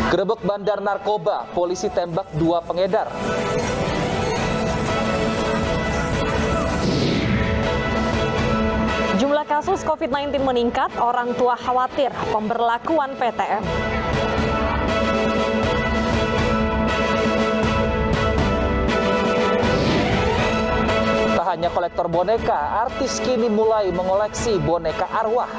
Gerebek bandar narkoba, polisi tembak 2 pengedar. Jumlah kasus COVID-19 meningkat, orang tua khawatir pemberlakuan PTM. Tak hanya kolektor boneka, artis kini mulai mengoleksi boneka arwah.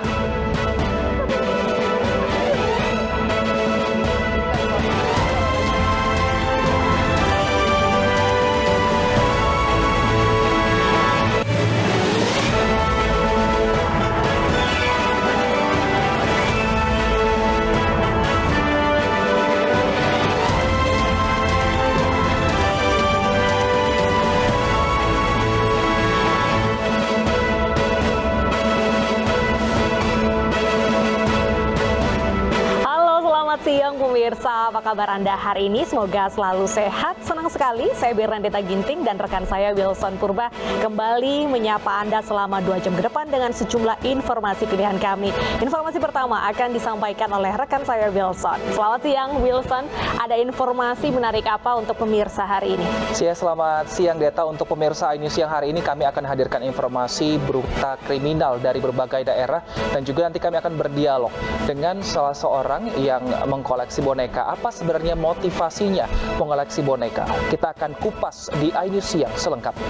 Siang pemirsa, apa kabar Anda hari ini? Semoga selalu sehat. Senang sekali saya Birnandita Ginting dan rekan saya Wilson Purba kembali menyapa Anda selama 2 jam ke depan dengan sejumlah informasi pilihan kami. Informasi pertama akan disampaikan oleh rekan saya Wilson. Selamat siang Wilson, ada informasi menarik apa untuk pemirsa hari ini? Selamat siang Deta, untuk pemirsa iNews siang hari ini kami akan hadirkan informasi berita kriminal dari berbagai daerah dan juga nanti kami akan berdialog dengan salah seorang yang mengkoleksi boneka. Apa sebenarnya motivasinya mengoleksi boneka? Kita akan kupas di iNews siang selengkapnya.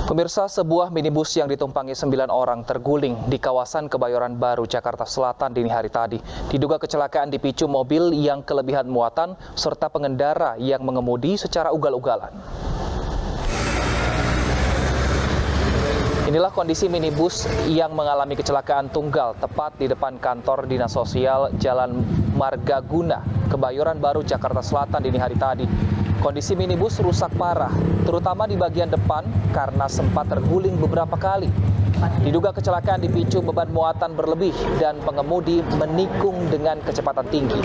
Pemirsa, sebuah minibus yang ditumpangi 9 orang terguling di kawasan Kebayoran Baru, Jakarta Selatan dini hari tadi. Diduga kecelakaan dipicu mobil yang kelebihan muatan serta pengendara yang mengemudi secara ugal-ugalan. Inilah kondisi minibus yang mengalami kecelakaan tunggal tepat di depan kantor Dinas Sosial Jalan Margaguna, Kebayoran Baru, Jakarta Selatan dini hari tadi. Kondisi minibus rusak parah, terutama di bagian depan karena sempat terguling beberapa kali. Diduga kecelakaan dipicu beban muatan berlebih dan pengemudi menikung dengan kecepatan tinggi.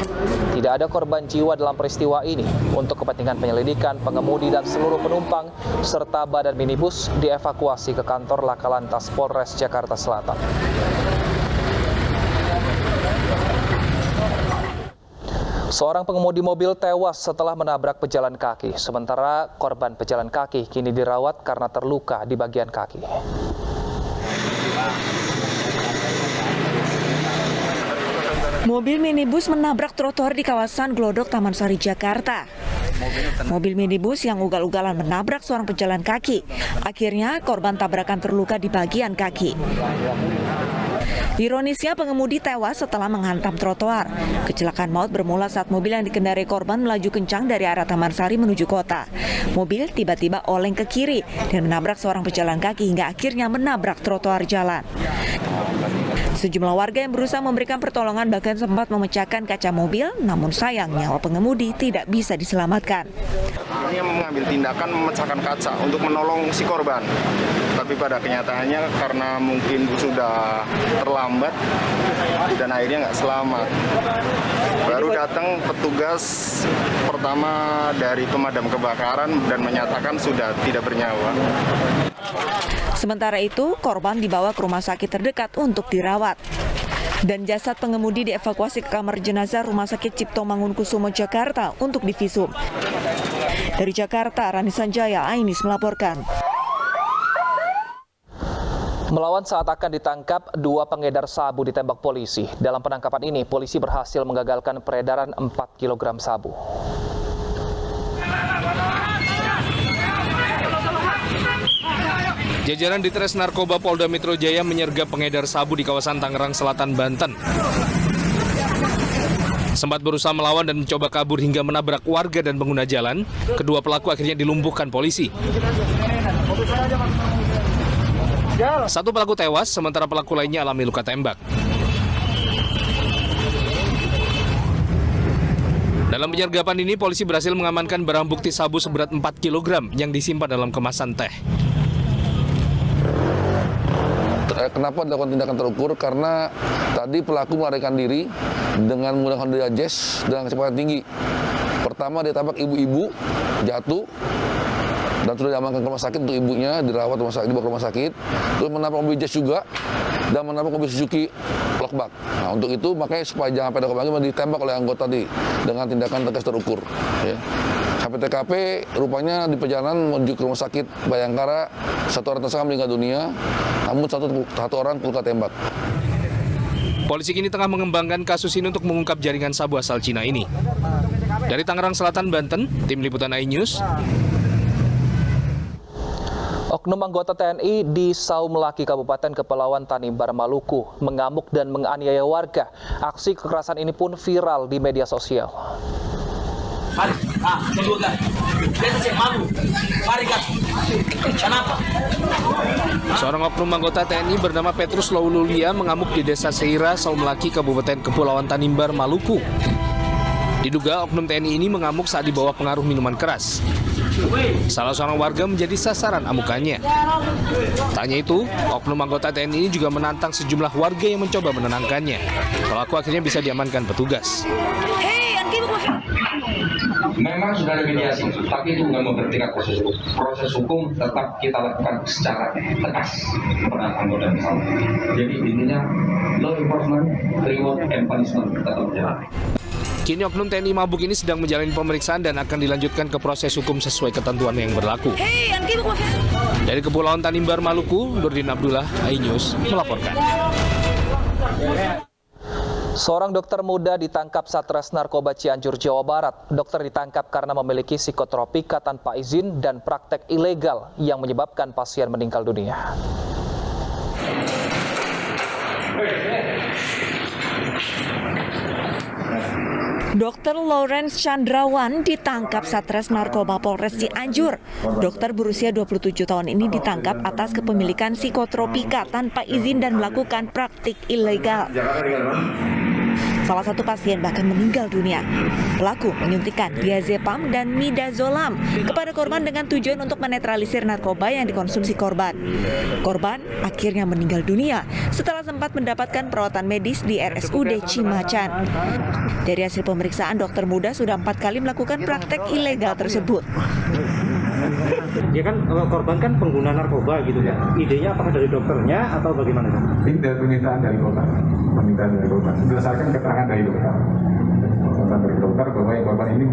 Tidak ada korban jiwa dalam peristiwa ini. Untuk kepentingan penyelidikan, pengemudi dan seluruh penumpang serta badan minibus dievakuasi ke kantor Laka Lantas Polres Jakarta Selatan. Seorang pengemudi mobil tewas setelah menabrak pejalan kaki. Sementara korban pejalan kaki kini dirawat karena terluka di bagian kaki. Mobil minibus menabrak trotoar di kawasan Glodok, Taman Sari, Jakarta. Mobil minibus yang ugal-ugalan menabrak seorang pejalan kaki. Akhirnya korban tabrakan terluka di bagian kaki. Ironisnya pengemudi tewas setelah menghantam trotoar. Kecelakaan maut bermula saat mobil yang dikendarai korban melaju kencang dari arah Taman Sari menuju kota. Mobil tiba-tiba oleng ke kiri dan menabrak seorang pejalan kaki hingga akhirnya menabrak trotoar jalan. Sejumlah warga yang berusaha memberikan pertolongan bahkan sempat memecahkan kaca mobil, namun sayang nyawa pengemudi tidak bisa diselamatkan. Dia mengambil tindakan memecahkan kaca untuk menolong si korban. Tapi pada kenyataannya karena mungkin sudah terlambat dan akhirnya nggak selamat. Baru datang petugas pertama dari pemadam kebakaran dan menyatakan sudah tidak bernyawa. Sementara itu, korban dibawa ke rumah sakit terdekat untuk dirawat. Dan jasad pengemudi dievakuasi ke kamar jenazah Rumah Sakit Cipto Mangunkusumo, Jakarta untuk divisum. Dari Jakarta, Rani Sanjaya, iNews melaporkan. Melawan saat akan ditangkap, 2 pengedar sabu ditembak polisi. Dalam penangkapan ini, polisi berhasil menggagalkan peredaran 4 kg sabu. Jajaran Ditres Narkoba Polda Metro Jaya menyergap pengedar sabu di kawasan Tangerang Selatan, Banten. Sempat berusaha melawan dan mencoba kabur hingga menabrak warga dan pengguna jalan, kedua pelaku akhirnya dilumpuhkan polisi. 1 pelaku tewas, sementara pelaku lainnya alami luka tembak. Dalam penyergapan ini, polisi berhasil mengamankan barang bukti sabu seberat 4 kg yang disimpan dalam kemasan teh. Kenapa dilakukan tindakan terukur? Karena tadi pelaku melarikan diri dengan menggunakan Honda Jazz dengan kecepatan tinggi. Pertama dia tabrak ibu-ibu, jatuh, dan sudah diamankan ke rumah sakit untuk ibunya, dirawat dibawa ke rumah sakit, terus menabrak mobil Jazz juga dan menabrak mobil Suzuki Lockback. Nah, untuk itu makanya supaya jangan sampai ada korban lagi ditembak oleh anggota dengan tindakan tegas terukur. Ya. Sampai TKP rupanya di perjalanan menuju ke rumah sakit Bayangkara, satu orang tersangka meninggal dunia, namun satu orang terluka tembak. Polisi kini tengah mengembangkan kasus ini untuk mengungkap jaringan sabu asal Cina ini. Dari Tangerang Selatan, Banten, Tim Liputan iNews. Oknum anggota TNI di Saumlaki, Kabupaten Kepulauan Tanimbar, Maluku, mengamuk dan menganiaya warga. Aksi kekerasan ini pun viral di media sosial. Seorang oknum anggota TNI bernama Petrus Laululia mengamuk di Desa Seira, Saumlaki, Kabupaten Kepulauan Tanimbar, Maluku. Diduga oknum TNI ini mengamuk saat di bawah pengaruh minuman keras. Salah seorang warga menjadi sasaran amukannya. Tak hanya itu, oknum anggota TNI ini juga menantang sejumlah warga yang mencoba menenangkannya. Pelaku akhirnya bisa diamankan petugas. Memang sudah ada mediasi, tapi itu nggak memberhentikan proses hukum. Proses hukum tetap kita lakukan secara tegas kepada anggota misalnya. Jadi intinya law enforcement, reward and punishment tetap berjalan. Kini oknum TNI mabuk ini sedang menjalani pemeriksaan dan akan dilanjutkan ke proses hukum sesuai ketentuan yang berlaku. Dari Kepulauan Tanimbar, Maluku, Nurdin Abdullah, iNews melaporkan. Seorang dokter muda ditangkap Satres Narkoba Cianjur, Jawa Barat. Dokter ditangkap karena memiliki psikotropika tanpa izin dan praktek ilegal yang menyebabkan pasien meninggal dunia. Dr. Lawrence Chandrawan ditangkap Satres Narkoba Polres Cianjur. Dokter berusia 27 tahun ini ditangkap atas kepemilikan psikotropika tanpa izin dan melakukan praktik ilegal. Salah satu pasien bahkan meninggal dunia. Pelaku menyuntikkan diazepam dan midazolam kepada korban dengan tujuan untuk menetralisir narkoba yang dikonsumsi korban. Korban akhirnya meninggal dunia setelah sempat mendapatkan perawatan medis di RSUD Cimacan. Dari hasil pemeriksaan, dokter muda sudah 4 kali melakukan praktek ilegal tersebut. Ya kan korban kan pengguna narkoba gitu kan. Idenya apakah dari dokternya atau bagaimana? Ini dari permintaan dari korban. Berdasarkan keterangan dari dokter. Bahwa yang korban ini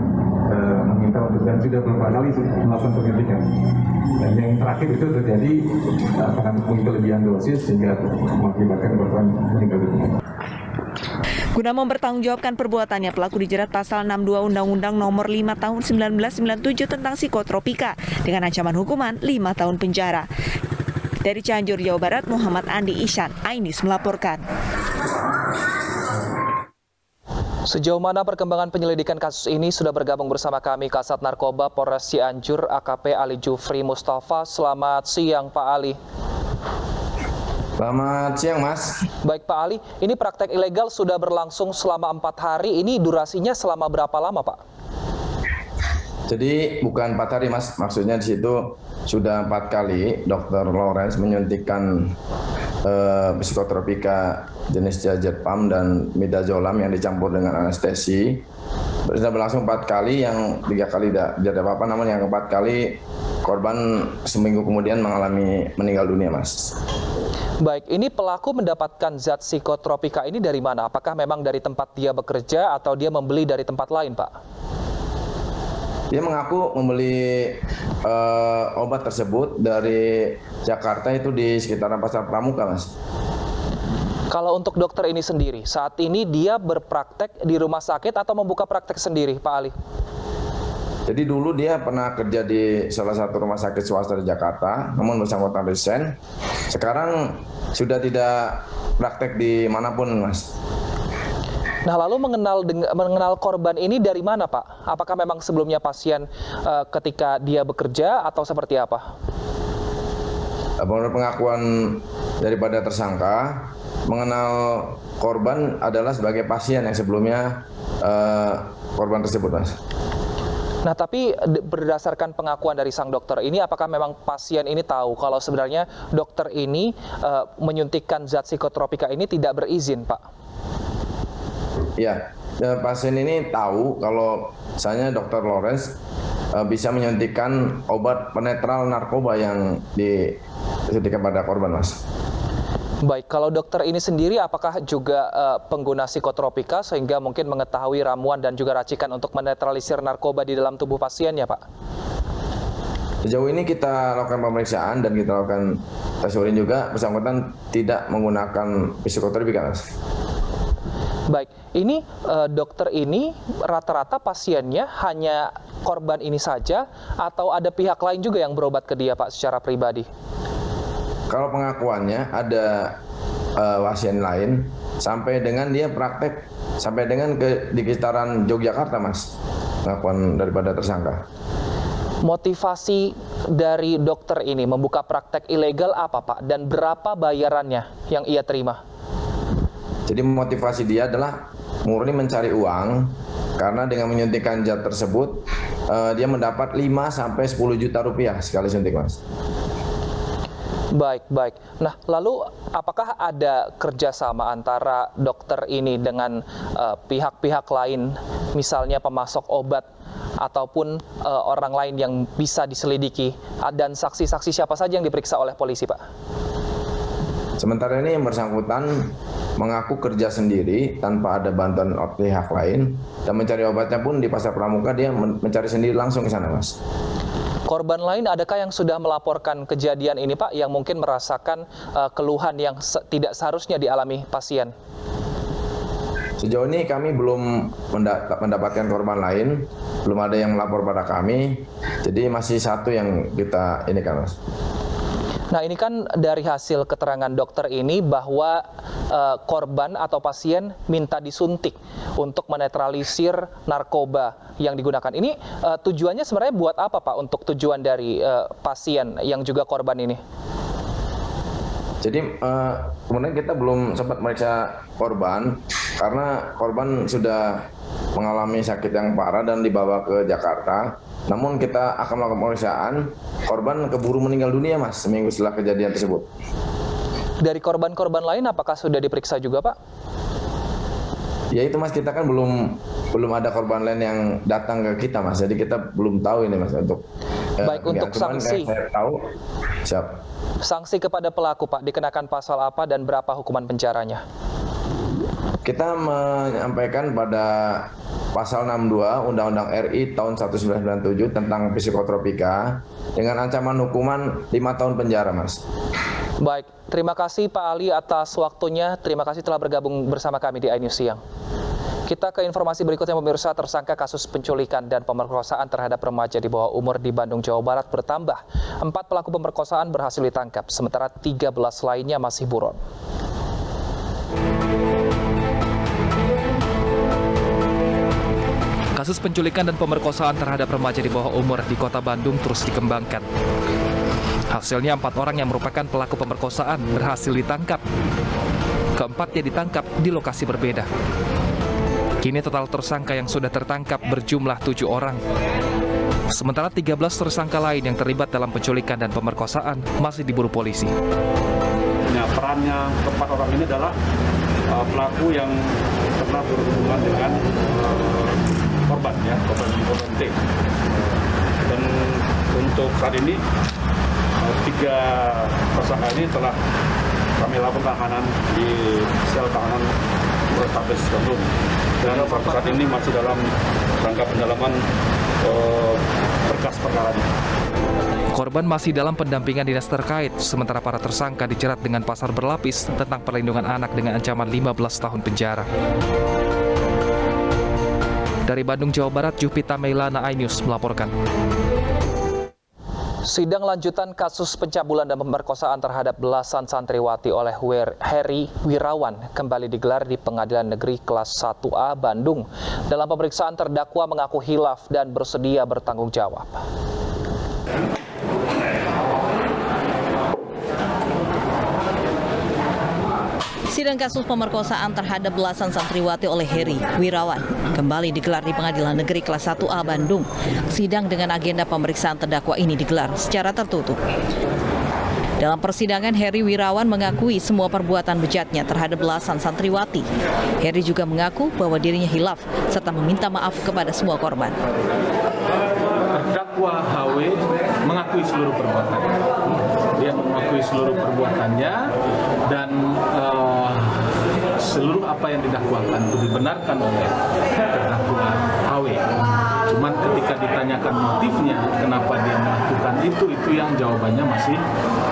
meminta untuk dan sudah beberapa kali melakukan penyuntikan. Dan yang terakhir itu terjadi karena kelebihan dosis sehingga mengakibatkan korban meninggal dunia. Guna mempertanggungjawabkan perbuatannya, pelaku dijerat pasal 62 Undang-Undang Nomor 5 Tahun 1997 tentang psikotropika dengan ancaman hukuman 5 tahun penjara. Dari Cianjur, Jawa Barat, Muhammad Andi Ishan, iNews melaporkan. Sejauh mana perkembangan penyelidikan kasus ini? Sudah bergabung bersama kami Kasat Narkoba Polres Cianjur, AKP Ali Jufri Mustafa. Selamat siang, Pak Ali. Selamat siang, Mas. Baik, Pak Ali, ini praktek ilegal sudah berlangsung selama 4 hari. Ini durasinya selama berapa lama, Pak? Jadi bukan 4 hari, Mas. Maksudnya di situ sudah 4 kali Dr. Lawrence menyuntikkan psikotropika jenis diazepam dan midazolam yang dicampur dengan anestesi. Sudah berlangsung 4 kali, yang 3 kali tidak ada apa-apa, namun yang keempat kali korban seminggu kemudian mengalami meninggal dunia, Mas. Baik, ini pelaku mendapatkan zat psikotropika ini dari mana? Apakah memang dari tempat dia bekerja atau dia membeli dari tempat lain, Pak? Dia mengaku membeli obat tersebut dari Jakarta, itu di sekitaran Pasar Pramuka, Mas. Kalau untuk dokter ini sendiri, saat ini dia berpraktek di rumah sakit atau membuka praktek sendiri, Pak Ali? Jadi dulu dia pernah kerja di salah satu rumah sakit swasta di Jakarta, namun bersangkutan resign. Sekarang sudah tidak praktek di manapun, Mas. Nah, lalu mengenal korban ini dari mana, Pak? Apakah memang sebelumnya pasien ketika dia bekerja atau seperti apa? Menurut pengakuan daripada tersangka, mengenal korban adalah sebagai pasien yang sebelumnya korban tersebut, Mas. Nah, tapi berdasarkan pengakuan dari sang dokter ini, apakah memang pasien ini tahu kalau sebenarnya dokter ini menyuntikkan zat psikotropika ini tidak berizin, Pak? Ya, pasien ini tahu kalau misalnya Dr. Lawrence bisa menyuntikkan obat penetral narkoba yang disuntikan pada korban, Mas. Baik, kalau dokter ini sendiri apakah juga pengguna psikotropika sehingga mungkin mengetahui ramuan dan juga racikan untuk menetralisir narkoba di dalam tubuh pasiennya, Pak? Sejauh ini kita lakukan pemeriksaan dan kita lakukan tes urin juga, bersangkutan tidak menggunakan psikotropika, Mas. Baik, ini dokter ini rata-rata pasiennya hanya korban ini saja atau ada pihak lain juga yang berobat ke dia, Pak, secara pribadi? Kalau pengakuannya ada pasien lain sampai dengan dia praktek sampai dengan di sekitaran Yogyakarta, Mas, pengakuan daripada tersangka. Motivasi dari dokter ini membuka praktek ilegal apa, Pak? Dan berapa bayarannya yang ia terima? Jadi motivasi dia adalah murni mencari uang, karena dengan menyuntikkan zat tersebut dia mendapat 5-10 juta rupiah sekali suntik, Mas. Baik. Nah, lalu apakah ada kerjasama antara dokter ini dengan pihak-pihak lain, misalnya pemasok obat ataupun orang lain yang bisa diselidiki, dan saksi-saksi siapa saja yang diperiksa oleh polisi, Pak? Sementara ini yang bersangkutan mengaku kerja sendiri tanpa ada bantuan pihak lain, dan mencari obatnya pun di Pasar Pramuka dia mencari sendiri langsung ke sana, Mas. Korban lain adakah yang sudah melaporkan kejadian ini, Pak, yang mungkin merasakan keluhan yang tidak seharusnya dialami pasien? Sejauh ini kami belum mendapatkan korban lain, belum ada yang melapor pada kami, jadi masih satu yang kita ini kan, Mas. Nah, ini kan dari hasil keterangan dokter ini bahwa korban atau pasien minta disuntik untuk menetralisir narkoba yang digunakan. Ini tujuannya sebenarnya buat apa, Pak, untuk tujuan dari pasien yang juga korban ini? Jadi kemudian kita belum sempat meriksa korban karena korban sudah mengalami sakit yang parah dan dibawa ke Jakarta. Namun kita akan melakukan pemeriksaan, korban keburu meninggal dunia, Mas, seminggu setelah kejadian tersebut. Dari korban-korban lain apakah sudah diperiksa juga, Pak? Ya itu, Mas, kita kan belum ada korban lain yang datang ke kita, Mas. Jadi kita belum tahu ini, Mas, untuk baik untuk sanksi. Saya tahu, siap. Sanksi kepada pelaku, Pak, dikenakan pasal apa dan berapa hukuman penjaranya? Kita menyampaikan pada pasal 62 Undang-Undang RI tahun 1997 tentang psikotropika dengan ancaman hukuman 5 tahun penjara, Mas. Baik, terima kasih Pak Ali atas waktunya. Terima kasih telah bergabung bersama kami di iNews Siang. Kita ke informasi berikutnya, pemirsa. Tersangka kasus penculikan dan pemerkosaan terhadap remaja di bawah umur di Bandung, Jawa Barat bertambah. 4 pelaku pemerkosaan berhasil ditangkap, sementara 13 lainnya masih buron. Kasus penculikan dan pemerkosaan terhadap remaja di bawah umur di Kota Bandung terus dikembangkan. Hasilnya 4 orang yang merupakan pelaku pemerkosaan berhasil ditangkap. Keempatnya ditangkap di lokasi berbeda. Kini total tersangka yang sudah tertangkap berjumlah 7 orang. Sementara 13 tersangka lain yang terlibat dalam penculikan dan pemerkosaan masih diburu polisi. Perannya keempat orang ini adalah pelaku yang pernah berhubungan dengan korban T. Dan untuk saat ini 3 tersangka ini telah kami lakukan tahanan di sel tahanan Polrestabes Bandung. Dan saat ini masih dalam rangka pendalaman berkas perkaranya. Korban masih dalam pendampingan dinas terkait, sementara para tersangka dijerat dengan pasal berlapis tentang perlindungan anak dengan ancaman 15 tahun penjara. Dari Bandung, Jawa Barat, Jupita Meilana, iNews melaporkan. Sidang lanjutan kasus pencabulan dan pemerkosaan terhadap belasan santriwati oleh Heri Wirawan kembali digelar di Pengadilan Negeri Kelas 1A Bandung. Dalam pemeriksaan, terdakwa mengaku hilaf dan bersedia bertanggung jawab. Sidang kasus pemerkosaan terhadap belasan santriwati oleh Heri Wirawan kembali digelar di Pengadilan Negeri Kelas 1A Bandung. Sidang dengan agenda pemeriksaan terdakwa ini digelar secara tertutup. Dalam persidangan, Heri Wirawan mengakui semua perbuatan bejatnya terhadap belasan santriwati. Heri juga mengaku bahwa dirinya hilaf serta meminta maaf kepada semua korban. terdakwa HW mengakui seluruh perbuatannya. Dia mengakui seluruh perbuatannya dan seluruh apa yang didakwakan itu dibenarkan oleh terdakwa HW. Cuman ketika ditanyakan motifnya kenapa dia melakukan itu yang jawabannya masih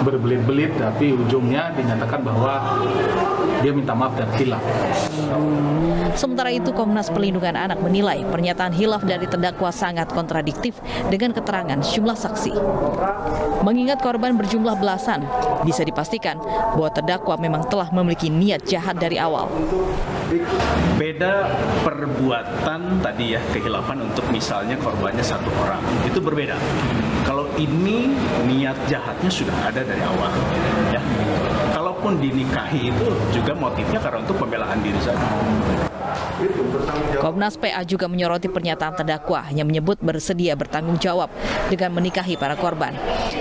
berbelit-belit, tapi ujungnya dinyatakan bahwa dia minta maaf dan hilaf. Sementara itu, Komnas Perlindungan Anak menilai pernyataan hilaf dari terdakwa sangat kontradiktif dengan keterangan sejumlah saksi. Mengingat korban berjumlah belasan, bisa dipastikan bahwa terdakwa memang telah memiliki niat jahat dari awal. Beda perbuatan tadi ya, kehilafan untuk misalnya korbannya satu orang, itu berbeda. Kalau ini niat jahatnya sudah ada dari awal, ya. Kalaupun dinikahi itu juga motifnya karena untuk pembelaan diri saja. Komnas PA juga menyoroti pernyataan terdakwa yang menyebut bersedia bertanggung jawab dengan menikahi para korban.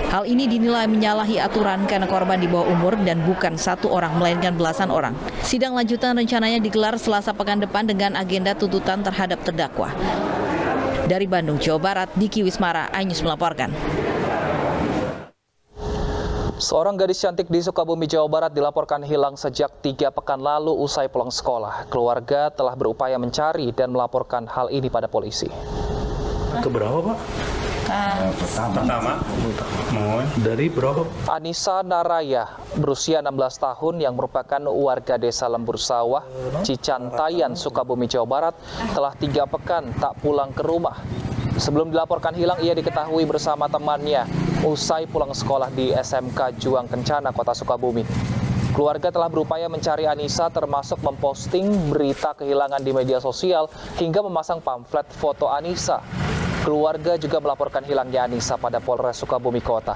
Hal ini dinilai menyalahi aturan karena korban di bawah umur dan bukan satu orang melainkan belasan orang. Sidang lanjutan rencananya digelar Selasa pekan depan dengan agenda tuntutan terhadap terdakwa. Dari Bandung, Jawa Barat, Diki Wismara, iNews melaporkan. Seorang gadis cantik di Sukabumi, Jawa Barat dilaporkan hilang sejak 3 pekan lalu usai pulang sekolah. Keluarga telah berupaya mencari dan melaporkan hal ini pada polisi. Keberapa, Pak? Pertama. Dari berapa? Anissa Naraya, berusia 16 tahun yang merupakan warga desa Lembur Sawah, Cicantayan, Sukabumi, Jawa Barat, telah 3 pekan tak pulang ke rumah. Sebelum dilaporkan hilang, ia diketahui bersama temannya usai pulang sekolah di SMK Juang Kencana, Kota Sukabumi. Keluarga telah berupaya mencari Anissa termasuk memposting berita kehilangan di media sosial hingga memasang pamflet foto Anissa. Keluarga juga melaporkan hilangnya Anissa pada Polres Sukabumi Kota.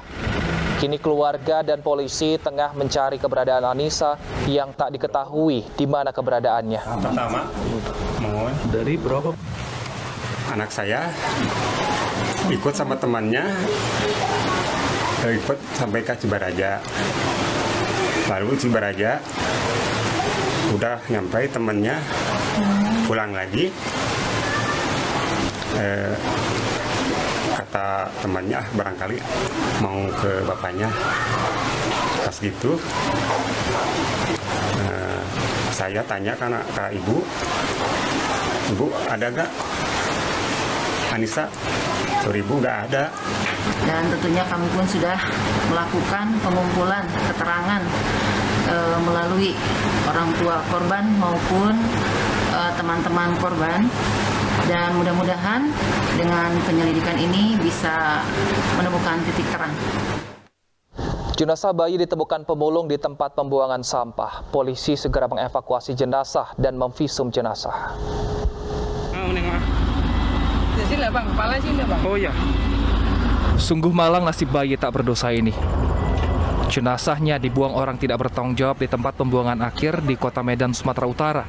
Kini keluarga dan polisi tengah mencari keberadaan Anissa yang tak diketahui di mana keberadaannya. Pertama, dari berapa? Anak saya ikut sama temannya, ikut sampai ke Cibaraja. Lalu Cibaraja udah nyampe temannya, pulang lagi. Kata temannya barangkali mau ke bapaknya. Pas gitu saya tanya ke ibu, ada gak Anissa? Sorry Bu, nggak ada. Dan tentunya kami pun sudah melakukan pengumpulan keterangan melalui orang tua korban maupun teman-teman korban. Dan mudah-mudahan dengan penyelidikan ini bisa menemukan titik terang. Jenazah bayi ditemukan pemulung di tempat pembuangan sampah. Polisi segera mengevakuasi jenazah dan memvisum jenazah. Oh ya. Sungguh malang nasib bayi tak berdosa ini. Jenazahnya dibuang orang tidak bertanggung jawab di tempat pembuangan akhir di Kota Medan, Sumatera Utara.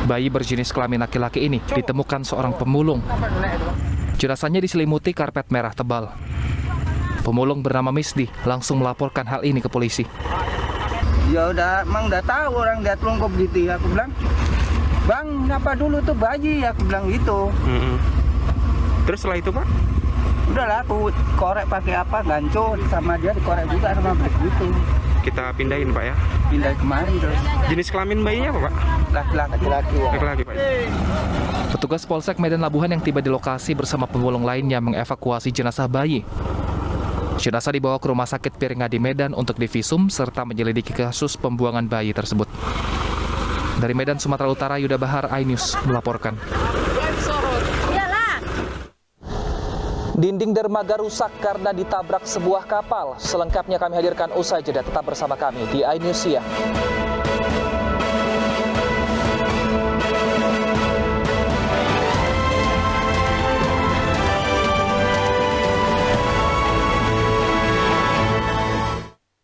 Bayi berjenis kelamin laki-laki ini ditemukan seorang pemulung. Jenazahnya diselimuti karpet merah tebal. Pemulung bernama Misdi langsung melaporkan hal ini ke polisi. Ya emang udah tahu orang dia telungkup gitu ya. Aku bilang, Bang, kenapa dulu tuh bayi? Aku bilang gitu. Terus setelah itu Pak? Udahlah, aku korek pakai apa, ganco sama dia dikorek juga sama begitu. Kita pindahin Pak ya? Pindah kemarin terus. Jenis kelamin bayinya apa Pak? Laki-laki. Laki-laki Pak. Petugas Polsek Medan Labuhan yang tiba di lokasi bersama pemulung lainnya mengevakuasi jenazah bayi. Jenazah dibawa ke Rumah Sakit Piringadi Medan untuk divisum serta menyelidiki kasus pembuangan bayi tersebut. Dari Medan, Sumatera Utara, Yuda Bahar, iNews melaporkan. Dinding dermaga rusak karena ditabrak sebuah kapal. Selengkapnya kami hadirkan usai jeda. Tetap bersama kami di iNews Siang.